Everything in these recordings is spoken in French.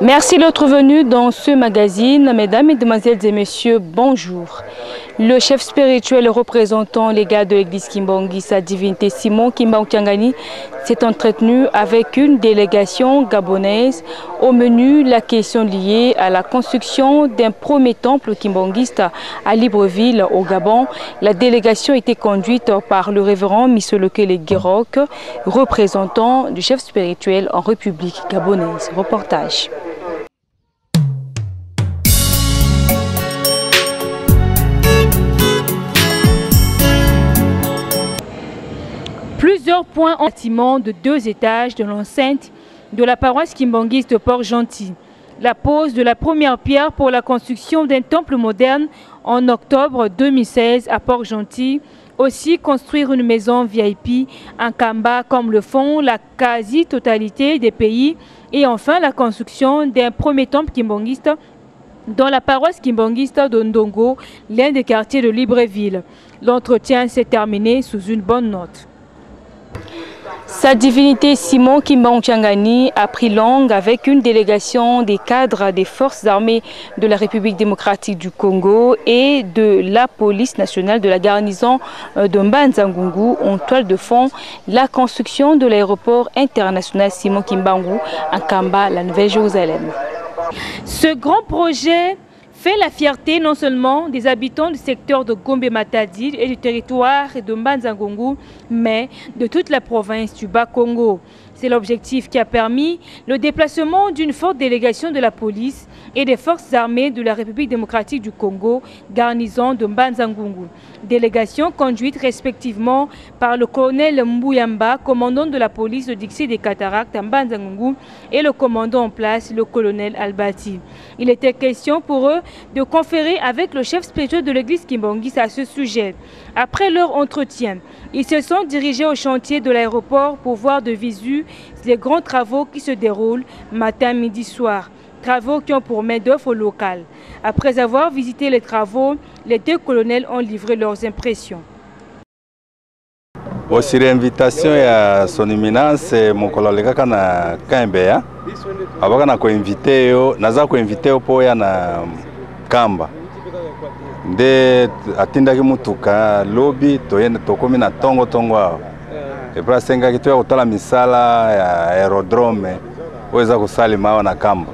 Merci d'être venu dans ce magazine. Mesdames, Mesdemoiselles et Messieurs, bonjour. Le chef spirituel et représentant légal de l'église Kimbongi, sa divinité Simon Kimbangu-Tiangani, s'est entretenu avec une délégation gabonaise. Au menu, la question liée à la construction d'un premier temple kimbongiste à Libreville, au Gabon. La délégation était conduite par le révérend Missolokele Guérok, représentant du chef spirituel en République gabonaise. Reportage. Plusieurs points en bâtiment de 2 étages de l'enceinte de la paroisse kimbongiste de Port-Gentil. La pose de la première pierre pour la construction d'un temple moderne en octobre 2016 à Port-Gentil. Aussi construire une maison VIP en Kamba comme le font la quasi-totalité des pays. Et enfin la construction d'un premier temple kimbongiste dans la paroisse kimbongiste d'Ondongo, l'un des quartiers de Libreville. L'entretien s'est terminé sous une bonne note. Sa divinité Simon Kimbangu-Tiangani a pris langue avec une délégation des cadres des forces armées de la République démocratique du Congo et de la police nationale de la garnison de Mbanza-Ngungu en toile de fond la construction de l'aéroport international Simon Kimbangu à Kamba, la Nouvelle-Jérusalem. Ce grand projet fait la fierté non seulement des habitants du secteur de Gombe-Matadi et du territoire de Mbanza-Ngungu, mais de toute la province du Bas-Congo. C'est l'objectif qui a permis le déplacement d'une forte délégation de la police et des forces armées de la République démocratique du Congo, garnison de Mbanza-Ngungu. Délégation conduite respectivement par le colonel Mbouyamba, commandant de la police de Dixie des Cataractes à Mbanza-Ngungu, et le commandant en place, le colonel Albati. Il était question pour eux de conférer avec le chef spirituel de l'église Kimbongis à ce sujet. Après leur entretien, ils se sont dirigés au chantier de l'aéroport pour voir de visu les grands travaux qui se déroulent matin, midi, soir. Travaux qui ont pour main-d'œuvre locale. Après avoir visité les travaux, les 2 colonels ont livré leurs impressions. Aussi l'invitation à son éminence, mon colonel Kakana Kambea, avant qu'on a invité, naza ko invité pour ya na Kamba. De atinda kimutuka lobby toyenda tokomi na tongo et pour senga kitu ya kutala misala ya aerodrome weza kusalima na Kamba.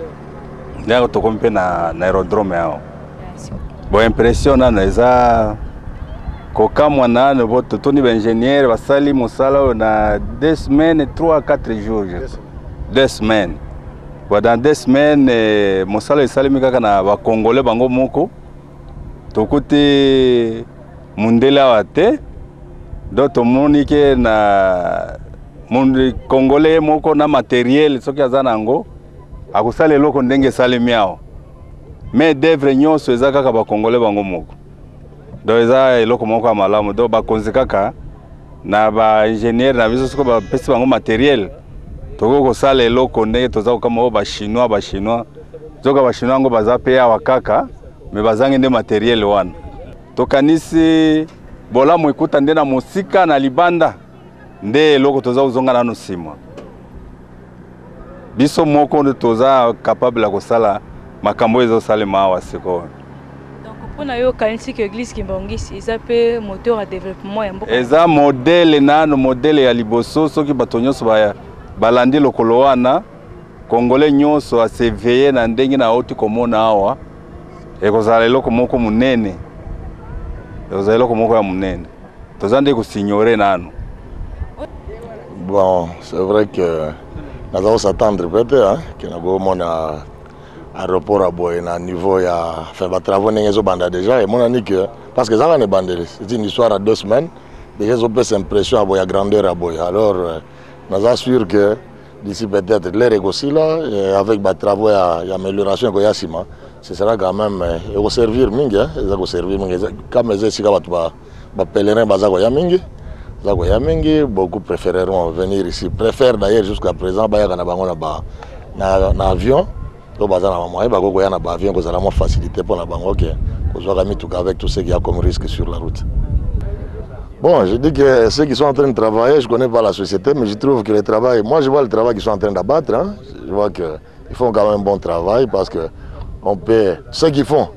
Ndio tokomi na aerodrome yao. Bo impression na eza kokamwa na bo totoni ba ingénieur basali musala na 2 semaines 3 à 4 jours. 2 semaines. Dans 2 semaines musala isalimi kaka na ba congolais bango moko. Tokote mundela wate doto monike na mundi congolais moko na matériel soki azana ngo akusala loko ndenge salemi yao mais d'œuvre nyonso eza kaka ba congolais bango moko do eza eloko moko ya malamu do ba konzi kaka na ba ingénieur na biso soko ba pesi bango matériel toko kosala eloko ndenge toza kama ba chinois zoka ba chinois ngo baza pe ya wakaka me bazangi nde matériel wana tokanisi bolamu ekuta nde na musika na libanda nde eloko toza uzonga nano sima biso moko nde toza capable ya kosala makambo ezosalema awa siko. Donc pour na yo kanisi que église Kimbongis eza pe moteur à développement ya mboka eza modèle nano modèle ya liboso soki bato nyonso balandi lokolo wana congolais nyonso aseveye na ndenge na oti komona awa ekozala eloko moko munene ekozala eloko moko ya munene tozande kusignorer nano. Bon, c'est vrai que nous allons s'attendre peut-être que nous avons un aéroport à Boye, à niveau, il y a fait des travaux déjà. Et mon dit que, parce que ça c'est une histoire à 2 semaines, déjà on peut s'impression à Boye, grandeur à Boye. Alors, nous assurons que d'ici peut-être l'air aussi là, avec des travaux et amélioration que ce sera quand même, il va servir mingi, il va servir mingi. Comme les ici, les pèlerins, beaucoup préféreront venir ici. Préfèrent d'ailleurs jusqu'à présent, il y a un avion. Il y a un avion qui a facilité pour la banque avec tout ce qu'il y a comme risque sur la route. Bon, je dis que ceux qui sont en train de travailler, je ne connais pas la société, mais je trouve que le travail, moi je vois le travail qu'ils sont en train d'abattre, hein. Je vois qu'ils font quand même un bon travail parce que on peut, ce qu'ils font,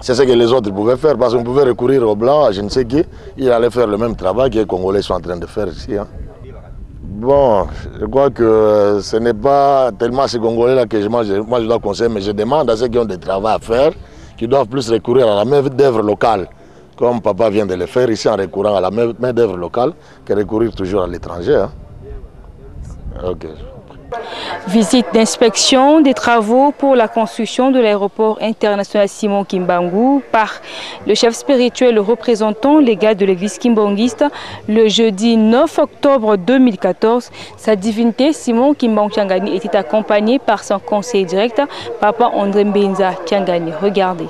c'est ce que les autres pouvaient faire, parce qu'on pouvait recourir aux Blancs, à je ne sais qui, ils allaient faire le même travail que les Congolais sont en train de faire ici. Hein. Bon, je crois que ce n'est pas tellement ces Congolais-là que moi je dois conseiller, mais je demande à ceux qui ont des travaux à faire, qui doivent plus recourir à la main d'œuvre locale, comme papa vient de le faire ici en recourant à la main d'œuvre locale, que recourir toujours à l'étranger. Hein. Ok. Visite d'inspection des travaux pour la construction de l'aéroport international Simon Kimbangu par le chef spirituel représentant légal de l'église kimbangiste le jeudi 9 octobre 2014. Sa divinité Simon Kimbangu Kiangani était accompagné par son conseiller direct, Papa André Mbenza Kiangani. Regardez.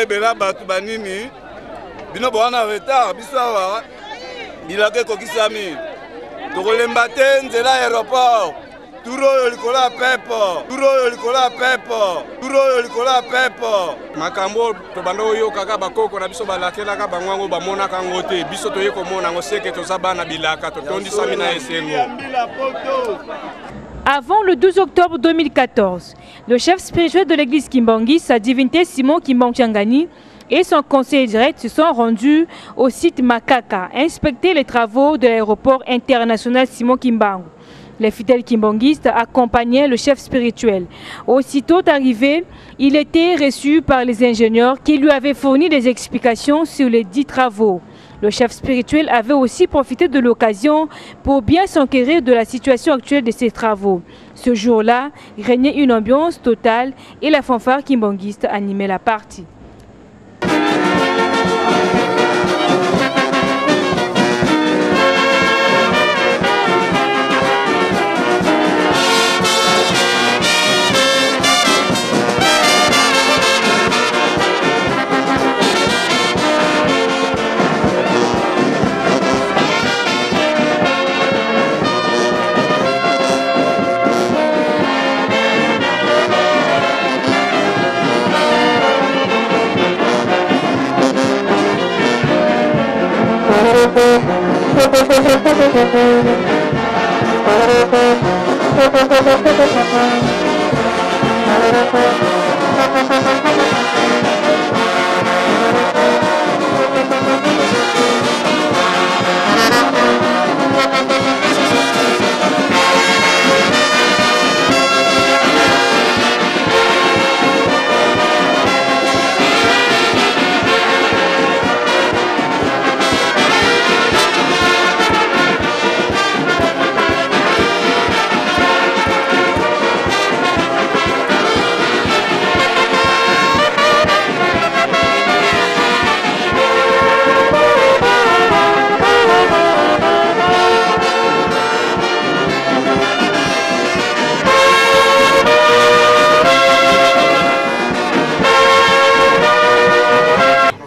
Bela batu banini bino bwana retard biso awa bilaka kokisami tokolemba te nzela aéroport turo yo likola pepo turo yo likola pepo turo yo likola pepo makambo to bando yo kaka bakoko na biso balakelaka bangwango bamonaka ngo te biso toye komona ngo seke toza bana bilaka totondisami na esengo. Avant le 12 octobre 2014, le chef spirituel de l'église Kimbangi, sa divinité Simon Kimbangu Kiangani et son conseiller direct se sont rendus au site Makaka, inspecter les travaux de l'aéroport international Simon Kimbangu. Les fidèles kimbanguistes accompagnaient le chef spirituel. Aussitôt arrivé, il était reçu par les ingénieurs qui lui avaient fourni des explications sur les 10 travaux. Le chef spirituel avait aussi profité de l'occasion pour bien s'enquérir de la situation actuelle de ces travaux. Ce jour-là, régnait une ambiance totale et la fanfare kimbanguiste animait la partie.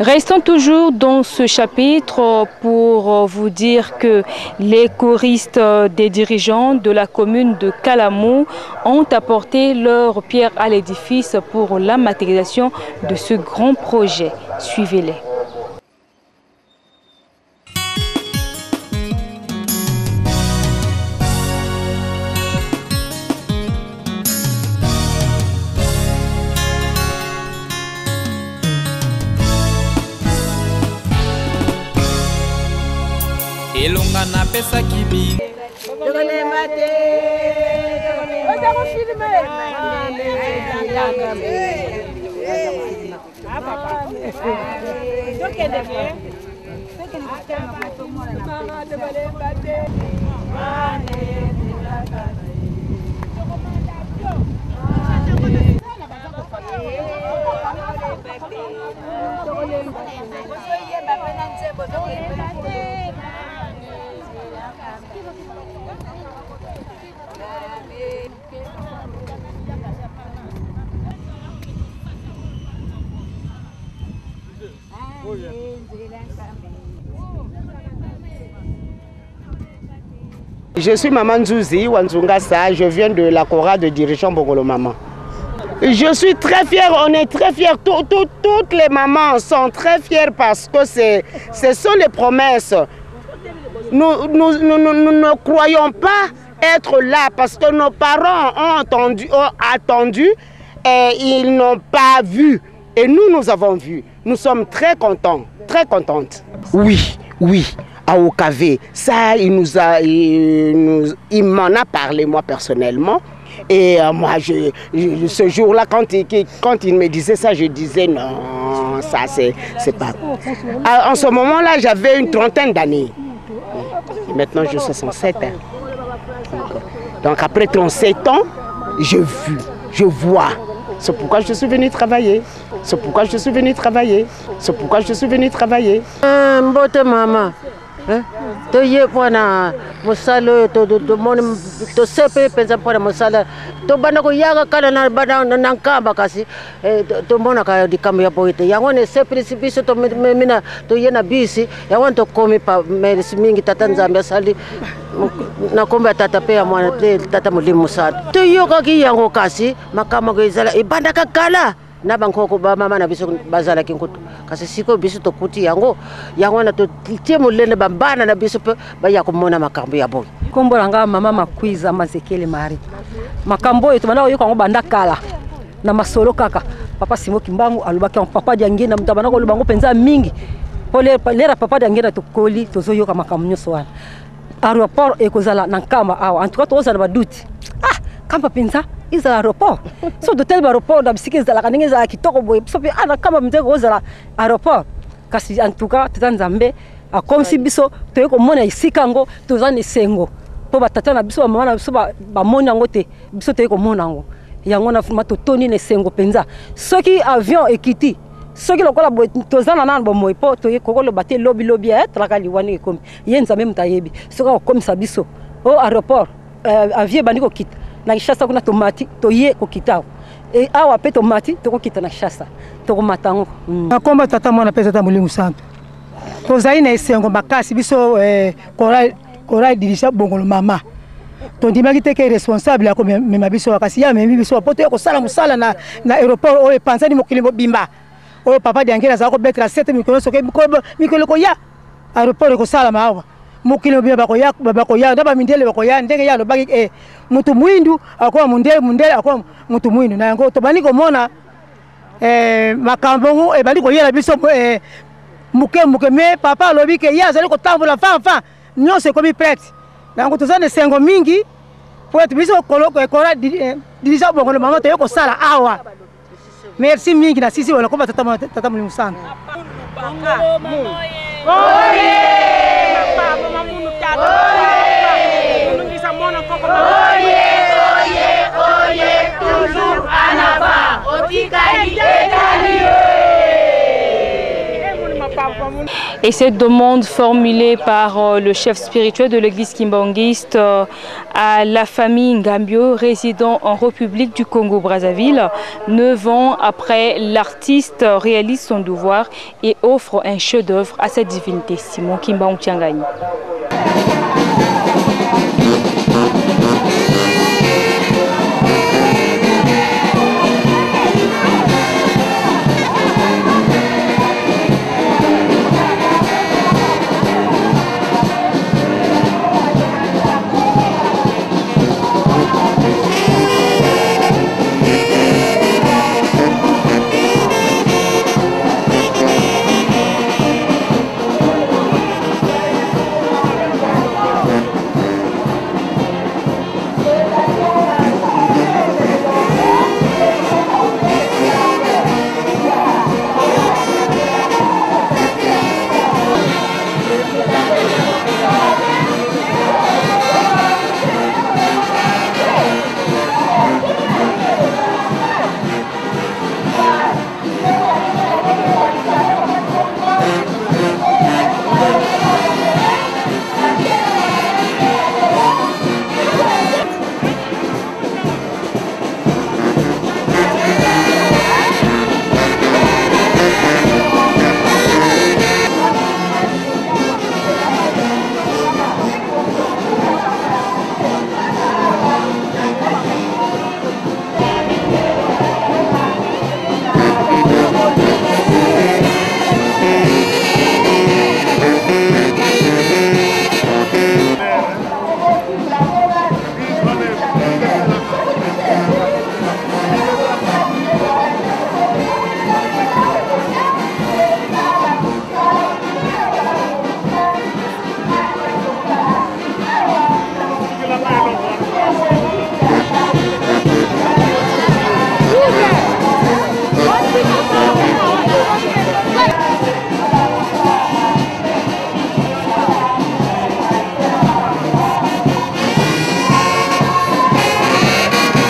Restons toujours dans ce chapitre pour vous dire que les choristes des dirigeants de la commune de Kalamou ont apporté leur pierre à l'édifice pour la matérialisation de ce grand projet. Suivez-les. pesa kimi. Je suis Maman Nzouzi Wanzungasa, je viens de la chorale de dirigeant Bongolo Maman. Je suis très fière, on est très fiers, toutes les mamans sont très fières parce que ce sont les promesses. Nous ne croyons pas être là parce que nos parents ont attendu et ils n'ont pas vu. Et nous avons vu. Nous sommes très contents, très contentes. Oui, oui. À OKV, ça il m'en a parlé moi personnellement et moi ce jour-là quand il me disait ça je disais non, ça c'est pas. En ce moment-là j'avais une trentaine d'années. Maintenant j'ai 67 ans. Donc après 37 ans, je vois. C'est pourquoi je suis venu travailler. C'est pourquoi je suis venu travailler. C'est pourquoi je suis venu travailler. Mbote maman. To ye pona musalo to sepe pensa pona musala to bana ko yaga kala na bana na nkamba kasi to mona ka di kambo ya poite yango ne se principio to mina to ye na bisi yango to komi pa merisi mingi tata Nzambe sali na komba tata pe ya mwana tata mulimu sana to yoka ki yango kasi makama ko izala ibanda ka kala na bankoko ba mama na biso bazala kinkutu kasi siko biso to kuti yango na to tiemo lene bambana na biso pe ba ya komona makambo ya boy kombo langa mama makwiza mazekele mari makambo yetu bana yoka ngo banda kala na masolo kaka papa Simo Kimbangu alobaki papa diangena mtabana ko lubango penza mingi lera papa diangena to koli tozo yoka makambo nyoso wana aéroport ekozala na nkama awa en tout cas toza na baduti kamba penza iza aéroport so d'hôtel aéroport da bisiki za la kaninga za kitoko boy so pe ana kamba mzego za aéroport kasi en tout cas tata Nzambe a comme si biso to yeko mona isika ngo to za ni sengo po batata na biso mama na biso ba mona ngo te biso to yeko mona ngo yango na fuma to toni ne sengo penza soki avion ekiti soki lokola boy to za na nan bo moy po to yeko lo baté lobby traka liwani ekomi yenza même tayebi soka comme ça biso au aéroport avion bandiko kita na Kinshasa kuna tomati to ye ko kitao e awa pe tomati to ko kita na Kinshasa to ko matango akomba tata mwana pesa ta mulimu santo to zaina esengo makasi biso korai dirisa Bongolo Mama to ndimaki teke responsable ya ko mema biso kasi ya memi biso poto ko sala musala na aéroport o e pansani mokilimo bimba o papa diangela za ko betra 7 mikolo so ke mikolo ko ya aéroport ko sala mawa mukilo bia bako ya ndaba mindele bako ya ndenge ya lobaki mutu mwindu akwa mundele akwa mutu mwindu na yango to bani ko mona makambo bali ko yela biso muke me papa lobi ke ya zali ko tambola fa nyose ko mi prête na yango to zane sengo mingi po etu biso koloko ekora dirisa Bongolo Mama to yoko sala awa merci mingi na sisi wala ko tata mulimu sana toujours en avant. Et cette demande formulée par le chef spirituel de l'église kimbangiste à la famille Ngambio résidant en République du Congo-Brazzaville, 9 ans après, l'artiste réalise son devoir et offre un chef-d'œuvre à cette divinité, Simon Kimbangu Tiangani.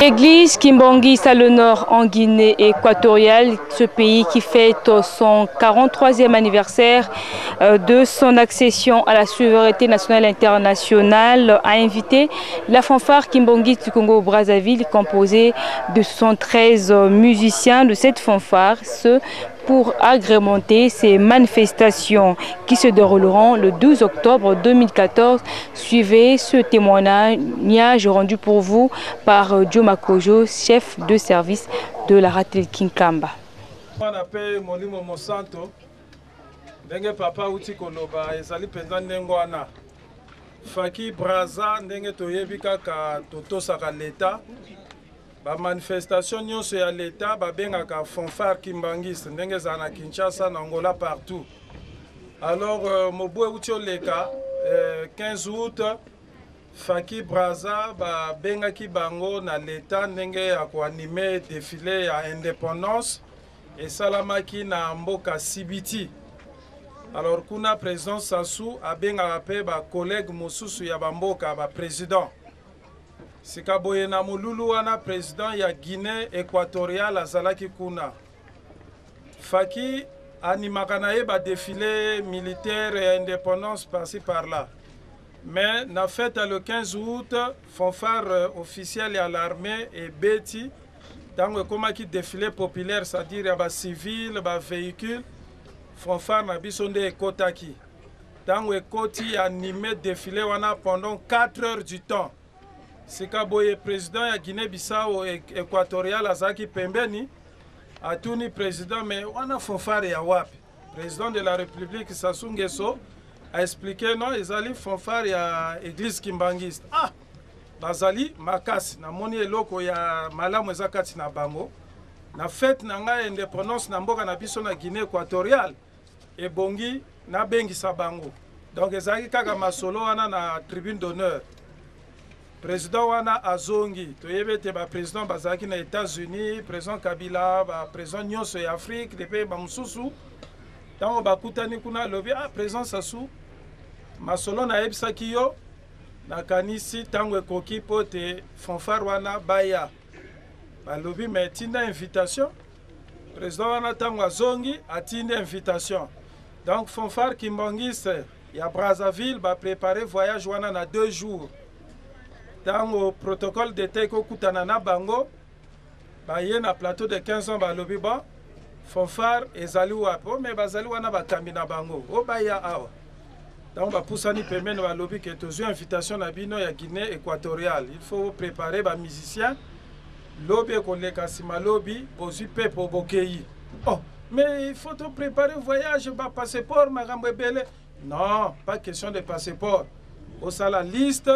L'église Kimbangiste à le nord en Guinée équatoriale, ce pays qui fête son 43e anniversaire de son accession à la souveraineté nationale et internationale, a invité la fanfare Kimbangiste du Congo-Brazzaville composée de 113 musiciens de cette fanfare, pour agrémenter ces manifestations qui se dérouleront le 12 octobre 2014. Suivez ce témoignage rendu pour vous par Joe Makojo, chef de service de la Ratel Kinkamba. On appelle Molimo Monsanto, ndenge papa uti koloba ezali penza ndengo wana. Faki Braza ndenge toyebi kaka totosaka l'État. Ba manifestation nyonso ya l'État babengaka fanfare Kimbangiste ndenge za na Kinshasa na Angola partout. Alors mobu euti oleka 15 août Faki Braza babengaki bango na l'État ndenge ya koanime défilé ya indépendance esalamaki na mboka Sibiti. Alors kuna président Sassou abengaka pe ba collègue mosusu ya bamboka ba président. Sikaboye na mululu wana président ya Guinée équatoriale azalaki kuna. Faki animaka na ye ba défilé militaire et indépendance par-ci par-là. Mais na fête le 15 août, fanfare officielle à l'armée et beti tango komaki défilé populaire, c'est-à-dire ya ba civil, ba véhicule, fanfare na biso nde ekotaki. Tango ekoti animé défilé wana pendant 4 heures du temps. Sikaboye président ya Guinée-Bissau équatorial azaki pembeni atuni président mais wana fanfare ya wapi. Président de la République Sassou Nguesso a expliqué non ezali fanfare ya église Kimbangiste. Ah bazali makasi na moni eloko ya malamu ezakati na bango na fête na nga indépendance na mboka na biso na Guinée équatoriale ebongi na bengisa bango. Donc ezali kaka masolo wana na tribune d'honneur. Président wana azongi toyebete ba président bazaki na États-Unis, président Kabila, ba président nyonso ya Afrique, depuis ba mususu tango bakutani kuna lobi président Sassou masolo na yebisaki yo na kanisi tango ekoki pote fanfare wana baya balobi mais tinda invitation président wana tango azongi atinda invitation. Donc fanfare Kimbangiste ya Brazzaville ba préparer voyage wana na 2 jours. Dans le protocole d'état kutana na bango baye na plateau de 15 ans balobi ba fanfare ezali wapo mais bazali wana bakambi na bango o baya awa. Donc ba pusani pemene balobi que tozo invitation na bino ya Guinée équatoriale. Il faut préparer ba musiciens lobi koleka sima lobi bozi pepo bokei. Oh mais il faut tout préparer voyage ba passeport makambo ebele. Non, pas question de passeport. Au sala liste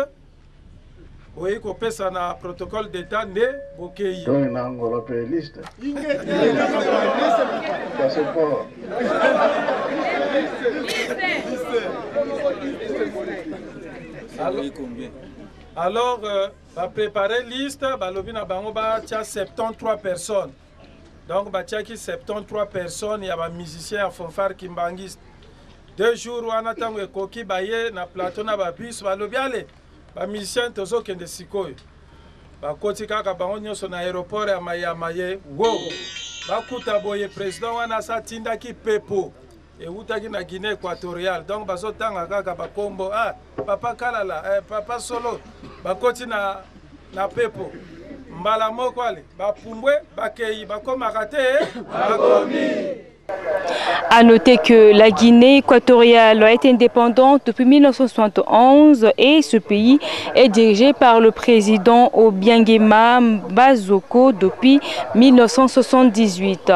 oui, qu'on pèse un protocole d'état né bokei. Donc, on a encore la liste. Alors, va préparer liste, va lobi na bango ba tia 73 personnes. Donc, ba tia ki 73 personnes, il y a un musicien à fanfare Kimbangiste. 2 jours, on attend que koki baye na plateau na ba bus, va lobi aller. Ba musicien tozo kende sikoyo ba koti kaka bango nyonso na aéroport ya Mayamaye wo ba kuta boye président wana sa tindaki pepo e utaki na Guinée équatoriale. Donc bazo tanga kaka ba kombo papa kalala papa solo ba koti na pepo mbala moko ale ba pumbwe ba kei ba komaka te ba komi. À noter que la Guinée équatoriale est indépendante depuis 1971 et ce pays est dirigé par le président Obiangema Bazoko depuis 1978.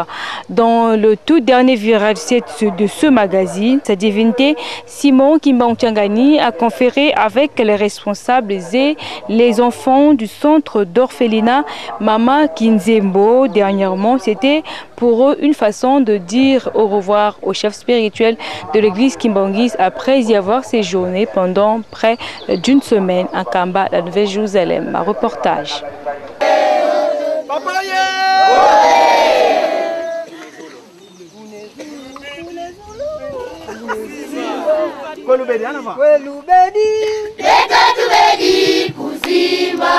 Dans le tout dernier virage de ce magazine, sa divinité Simon Kimbangchangani a conféré avec les responsables et les enfants du centre d'orphelinat Mama Kinzembo. Dernièrement, c'était pour eux une façon de dire au revoir au chef spirituel de l'église Kimbangiste après y avoir séjourné pendant près d'une semaine à Kamba, la Nouvelle-Jérusalem. Un reportage. Leka tubedi kuzimba.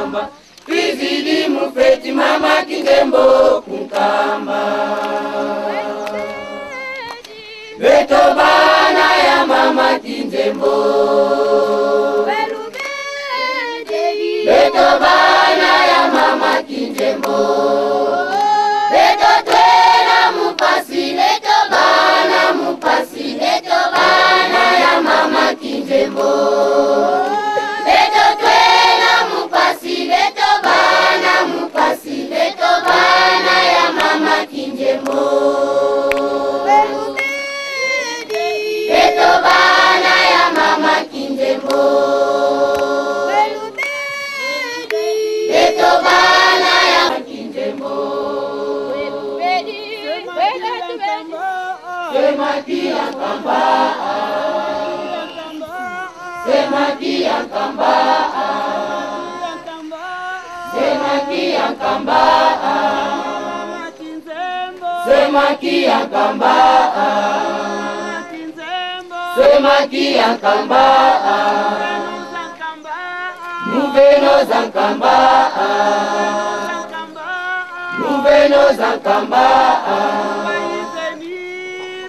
kamba Fizili mufeti mama kingembo kunkamba Beto bana ya mama kingembo Beto bana ya mama kingembo Beto twena mupasi Beto bana mupasi Beto bana ya mama kingembo Beto twena mupasi Beto bana mupasi Beto bana ya mama kingembo Beto bana ya mama kingembo Beto bana ya kingembo Semaki kamba Semaki kamba Semaki kamba Semaki kamba Semaki kamba Nuveno zankamba Nuveno zankamba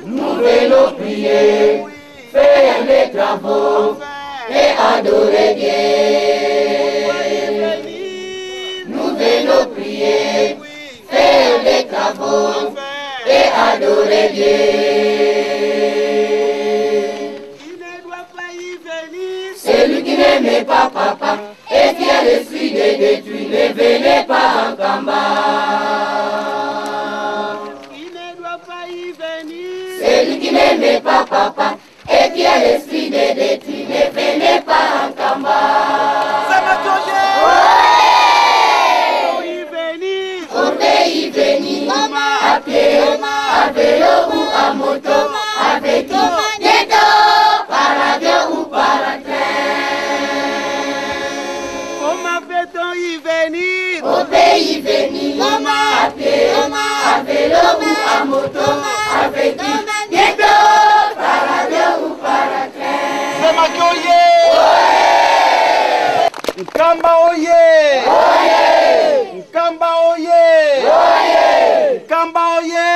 Nuveno prier Faire les travaux Et adorer Dieu Nuveno prier Faire les travaux Et adorer Dieu Celui qui n'aimait pas papa et qui a l'esprit de détruire, ne venez pas en Kamba. Celui qui n'aimait pas papa et qui a l'esprit de détruire, ne venez pas en Kamba. Au pays béni, à pied, à vélo ou à moto, avec qui par avion ou par train. Au pays venir, à pied, à vélo ou à moto, avec qui par avion ou par train. Semaki oye! Nkamba oye! Nkamba oye! Nkamba oye!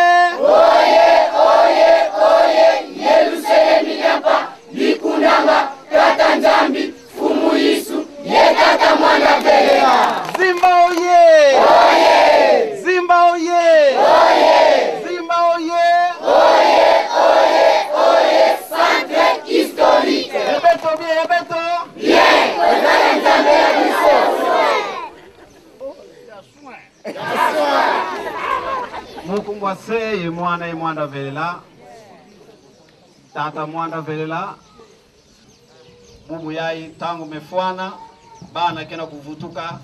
Yelusele minyapa, likundanga, kata njambi, fumu Yesu, yekata mwana belea. Zimba oye! Zimba oye! Zimba oye! Centre historique. Rebeto bien, rebeto! Bien, ozala nzambe ya biso. Mukumbwa seye mwana ye mwanda velela. Tata mwanda velela. Mumu yai tangu mefwana. Bana kena kuvutuka.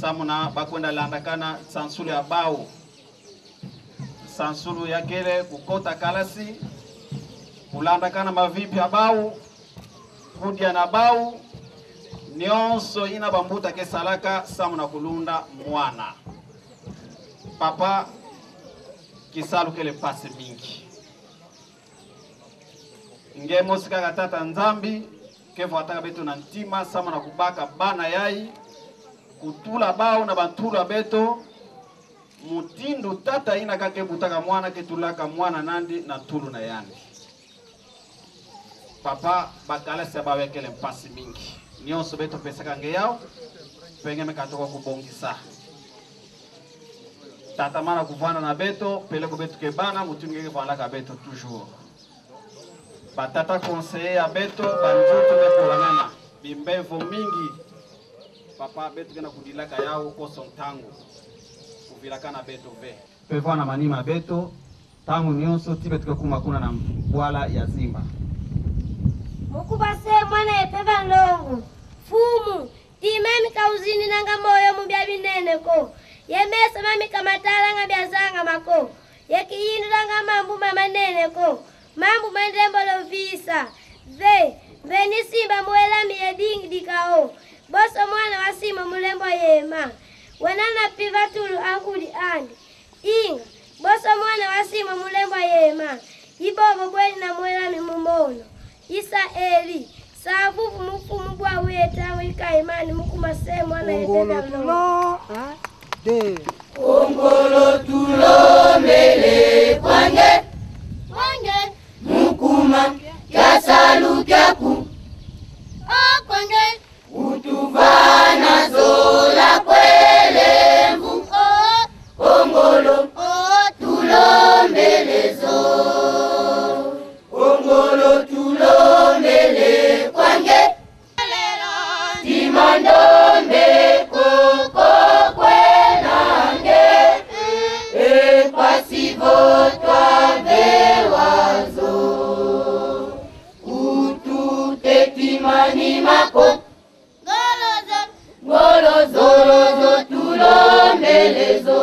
Samuna bakwenda landakana sansulu ya bau. Sansulu ya kele kukota kalasi. Kulandakana mavipi ya bau. Kudia na bau. Nyonso ina bambuta ke salaka samuna kulunda mwana. Papa kisalu kele pase mingi. Nge mosika gatata nzambi kevo ataka beto na ntima samuna kubaka bana yai. Kutula bao na bantula beto mutindu tata ina kake butaka mwana ketulaka mwana nandi na tulu na yandi. Papa bakala sabawe kele mpasi mingi. Nyonso beto pesaka nge yao penge mekatoka kubongisa. Tata mana kuvana na beto pele ko beto kebana mutunge ke vana ka beto toujours. Batata conseiller ya beto banjoto beto langana bimbevo mingi. Papa beto kena kudilaka yao ko sontango. Kuvilaka na beto ve. Pevo na manima beto tangu nyonso tibeto kuma kuna na bwala ya Zimba. Mukubase mwana epeva longo. Fumu timemi kauzini nanga moyo mubya binene ko. Yemesa mami kamatala nga byazanga mako. Yekiyindu nanga mambu manene ko. Mambu mandembo lovisa. Veni simba muela miedingi dikao. Boso mwana wasima mulembo yema. Wenana piva tulu angudi andi. Inga. Boso mwana wasima mulembo yema. Ibobo bweni na muela mimumono. Isa Eli. Savuvu mufumu bwa weta wika imani mukuma semu ana Ongolo tulo, de. Ongolo tulo mele kwange. Kwange. Mukuma kyasalu kyaku. Kwange. Utuvana zola kwelembu. Ongolo tulo mele zo. Ongolo tulo mele kwange. Timandombe koko kwenange. Pasivo twabewazo. Ututetimani mako. Golozo tulombelezo.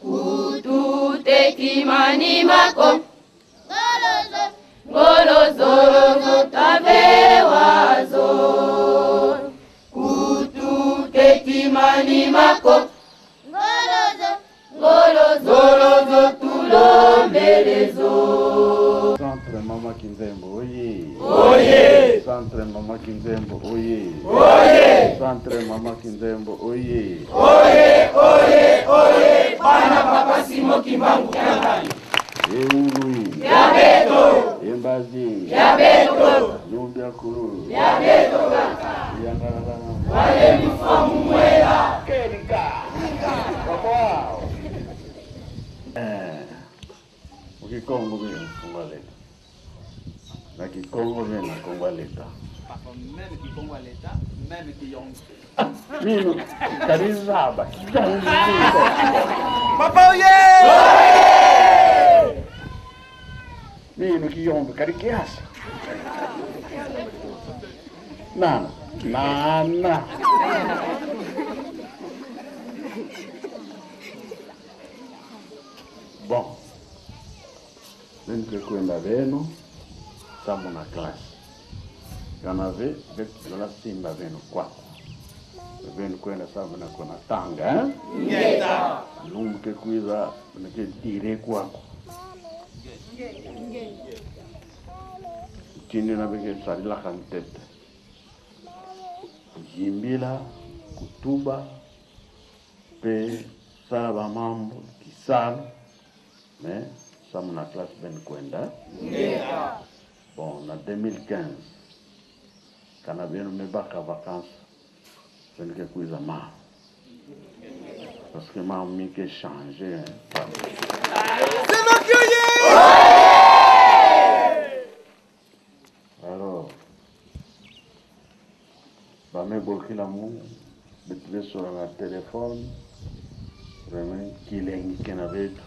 Ututetimani mako. Golozo twabewazo. Ututetimani mako. Golozo tulombelezo. Centre Mama Kinzembo, oye. Oye. Centre Mama Kinzembo, oye. Oye. Centre Mama Kinzembo, oye. Oye, oye, oye. Bana Papa Simo Kimbangu Kiangani. Eulu. Yabeto. Embazi. Yabeto. Lumbia Kuru. Yabeto kaka. Yangalala. Wale mifamu mwela. Kerika. Wow. Ukikongo vile kongwaleta. Na kikongo vile na kongwaleta. Même qui Congo l'État, même qui Yong. Mimi karizaba. Papa oye! Mimi kiyombe karikiasi. Nana. Bom. Nende kwenda venu samu na klasi. Yanave la simba venu kwako. Venu kwenda samu na kuna tanga, eh? Ngeta. Lumke kuiza neke dire kwako. Chini na beke salila kantete. Jimbila, kutuba, pe saba mambo, kisal, mais samu na classe ben kwenda. Ngeta. Bon, na 2015, kana beno me baka vacances, ben ke kuiza ma. Parce que ma mi ke changé, hein. C'est ma cueillée! Alors, ba me bloqué la mou, betwe sur la téléphone, vraiment kilengi kena betu.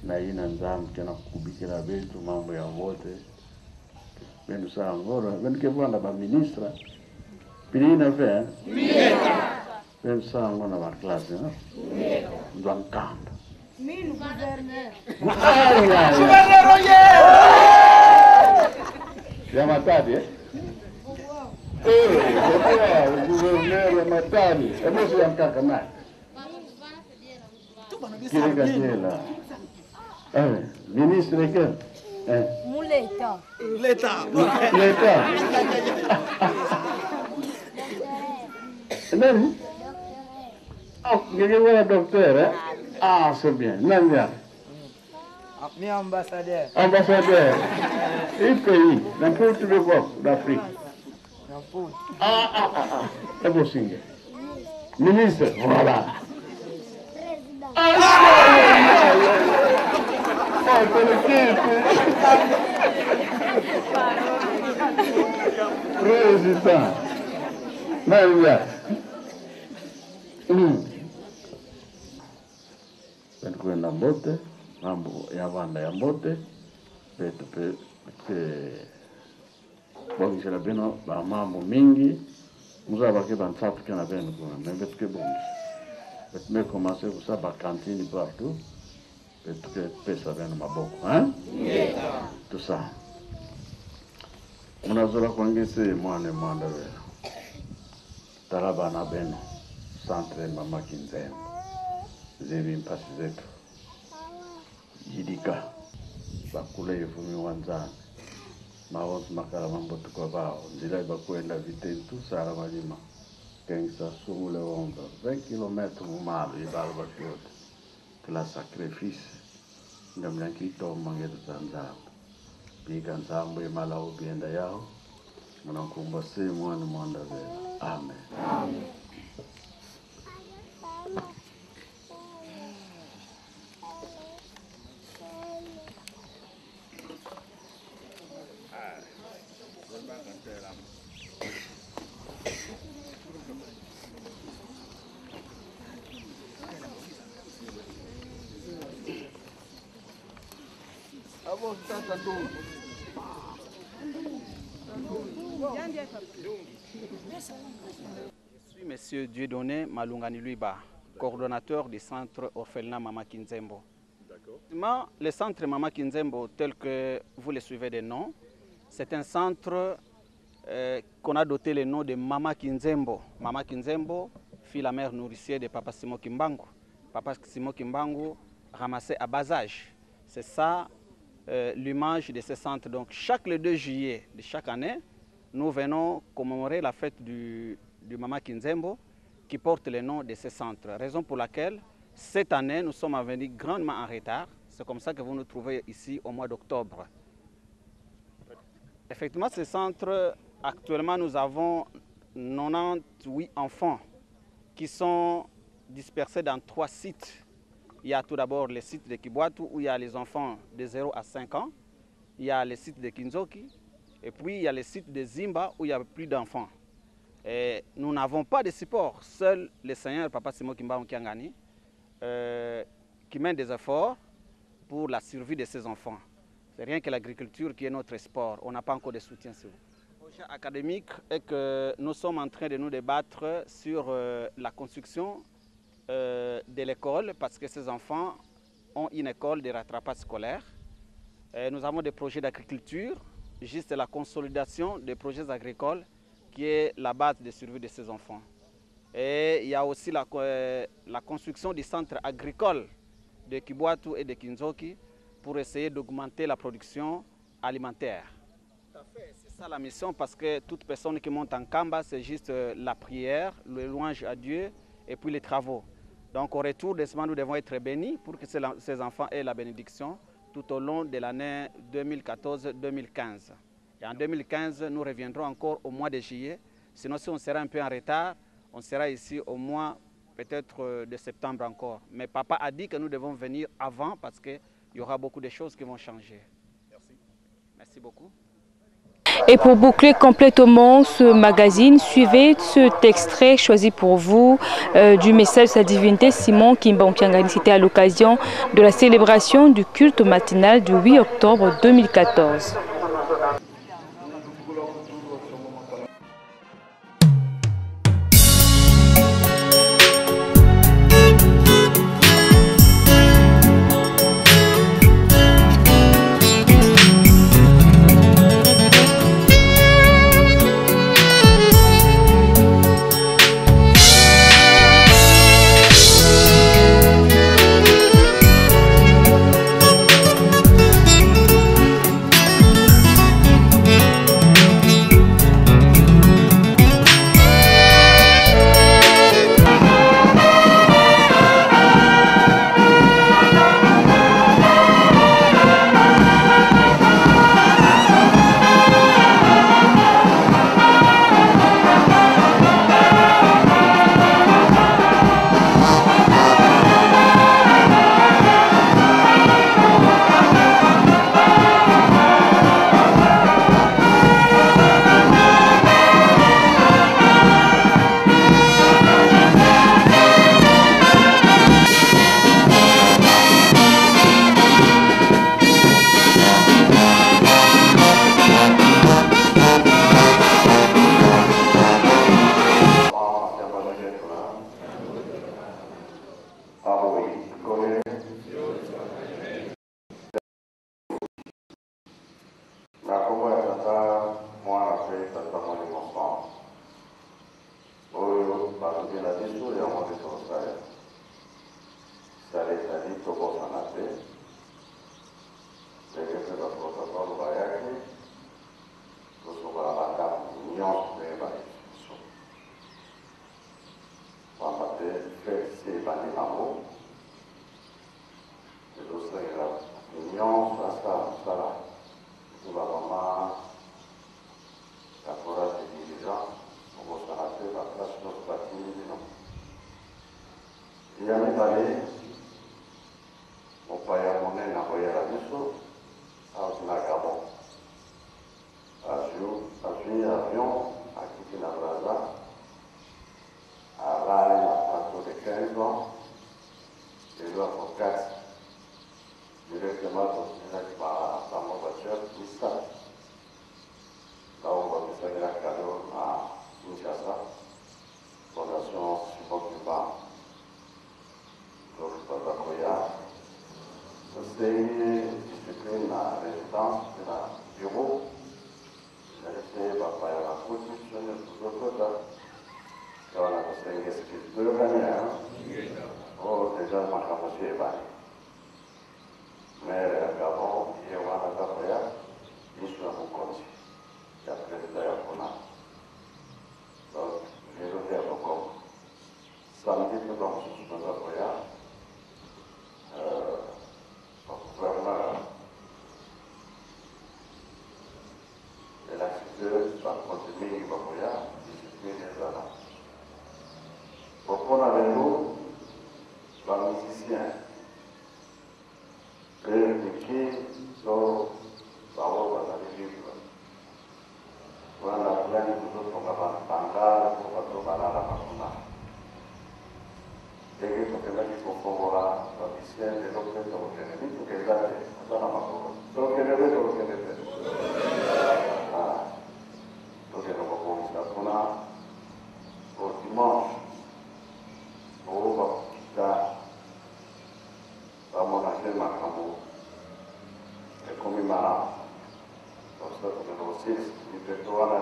Na ina nzamu kena kubikira betu mambo ya wote. Benu saa ngoro, benu kevanda ba ministra. Pili ina fe, benu saa ngona ba klase, Ndwankanda. Minu gouverneur. Gouverneur oye! Ya Matadi, eh? Gouverneur ya Matadi. Emosi ya mkaka naye. Kirega jela. Ministre ke? Muleta. L'État. Nani? Oh, ngeke wala docteur, eh? Ah, c'est bien. Nani ya? Mi ambassadeur. Ambassadeur. Et pays, dans tout le monde d'Afrique. C'est possible. Ministre, voilà. Président. Maria. Ben kwenda Mbote, mambo ya vanda ya Mbote, petu pe bongisela bino ba mambo mingi, muzaba ke bantsatu kana beno kuna, mais que bon. Bet me commencer pour ça ba cantine partout. Petu ke pesa beno maboko, hein? Tout ça. Munazola kwangese mwane mwanda wera. Taraba na beno, centre Mama Kinzembo. Zebi mpasi zetu. Jidika. Bakule yefumi wanzani. maonzi makala mambo tuko bao ndila bakwenda vitentu sara malima kensa sungule onda 20 km mumalo ibalo bakyote kila sacrifice ndamlankito mangeto tanzamba biga nzambo imala ubienda yao mnakumba se mwana mwanda vela amen, amen. Je suis Monsieur Dieudonné Malungani Luiba, coordonnateur du centre orphelinat Mama Kinzembo. Le centre Mama Kinzembo, tel que vous le suivez de nom, c'est un centre qu'on a doté le nom de Mama Kinzembo. Mama Kinzembo fut la mère nourricière de Papa Simon Kimbangu. Papa Simon Kimbangu ramassait à bas âge. C'est ça l'image de ce centre. Donc chaque le 2 juillet de chaque année, nous venons commémorer la fête du Mama Kinzembo qui porte le nom de ce centre. Raison pour laquelle cette année nous sommes venus grandement en retard. C'est comme ça que vous nous trouvez ici au mois d'octobre. Effectivement, ce centre, actuellement nous avons 98 enfants qui sont dispersés dans 3 sites. Il y a tout d'abord le site de Kibwatu où il y a les enfants de 0 à 5 ans. Il y a le site de Kinzoki. Et puis il y a le site de Zimba où il y a plus d'enfants. Nous n'avons pas de support. Seul le Seigneur, Papa Simon Kimbangu Kiangani, qui mène des efforts pour la survie de ces enfants. C'est rien que l'agriculture qui est notre sport. On n'a pas encore de soutien sur vous. Le projet académique est que nous sommes en train de nous débattre sur la construction de l'école parce que ces enfants ont une école de rattrapage scolaire. Nous avons des projets d'agriculture, juste la consolidation des projets agricoles qui est la base de survie de ces enfants. Et il y a aussi la construction du centre agricole de Kibwatu et de Kinzoki pour essayer d'augmenter la production alimentaire. C'est ça la mission parce que toute personne qui monte en Kamba, c'est juste la prière, le louange à Dieu et puis les travaux. Donc au retour de ce moment, nous devons être bénis pour que ces enfants aient la bénédiction tout au long de l'année 2014-2015. Et en 2015, nous reviendrons encore au mois de juillet. Sinon, si on sera un peu en retard, on sera ici au mois peut-être de septembre encore. Mais papa a dit que nous devons venir avant parce qu'il y aura beaucoup de choses qui vont changer. Merci. Merci beaucoup. Et pour boucler complètement ce magazine, suivez cet extrait choisi pour vous du message de sa divinité Simon Kimbangu Kiangani. C'était à l'occasion de la célébration du culte matinal du 8 octobre 2014. bandi nango ezosalela nyonso asala mosala mpona mama caporal de dirigeant okosala te baplace nyonso batindi bino ya mibale mopaya monene akoyela biso auti na Gabon azwi avion akiti na Braza alali na plateau de 15 ans lelo akokati directement tosinaki basambo voiture misala naongo misakela kado na Kinshasa fondation Simon Kimba donc bazakoya conseiller discipline na résidence de la bureau été papa ya la constitution de Zokota wana conseiller de l'Organisation oh déjà ma camouflé bani mais Gabon et wana kapaya biso na konti ya président ya kona donc les hôtels encore samedi tout dans ce kapaya vraiment la suite va continuer à voyager, discipliner les années. Pourquoi avez-nous les musiciens qui sont dans les livres? Voilà la plaine de nous pour la bangale, pour la banane à la et que pour que la vie pour la musicienne et l'autre pour que les pour que les arrêtent, ça n'a pas pour donc les deux pour que les deux. Donc, nous avons au dimanche, au Bakita, à mon ancien Macambo, et comme il m'a donc ça, nous avons aussi dit que nous avons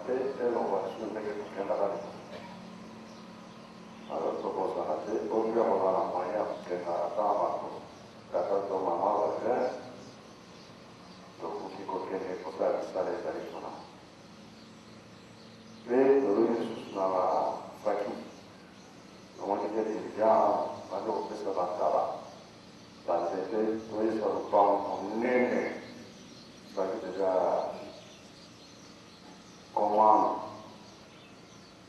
et nous avons assumé que nous avons alors, nous avons raté, aujourd'hui, on a la moyen, parce que nous avons quand maman va faire, donc, vous qui connaissez pour ça, ça les allez sur là. Mais nous avons la faculté. Nous avons dit que nous fait ça parce que nous sommes pas en aîné. Parce que déjà, comment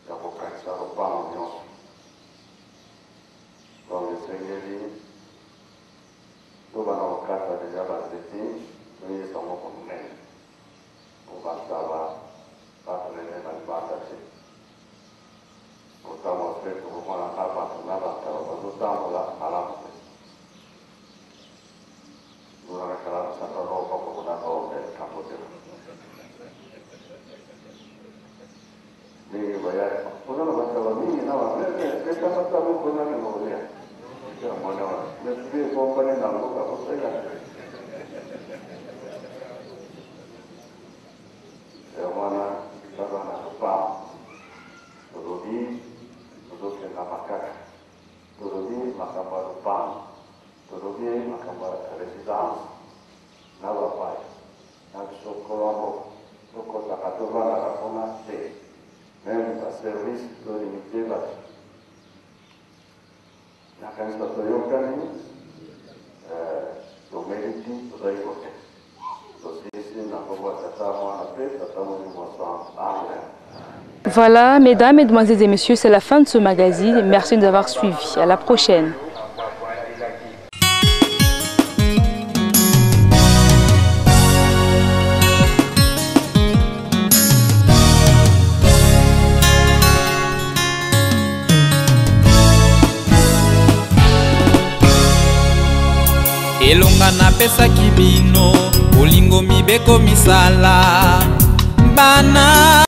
il y a beaucoup de ça, nous pas en union. Donc, le Seigneur dit, nous avons déjà basé, nous sommes en aîné. On va savoir. Voilà, mesdames, mesdemoiselles et messieurs, c'est la fin de ce magazine. Merci de nous avoir suivis. À la prochaine. elonga napesaki bino bolingo mibeko misala bana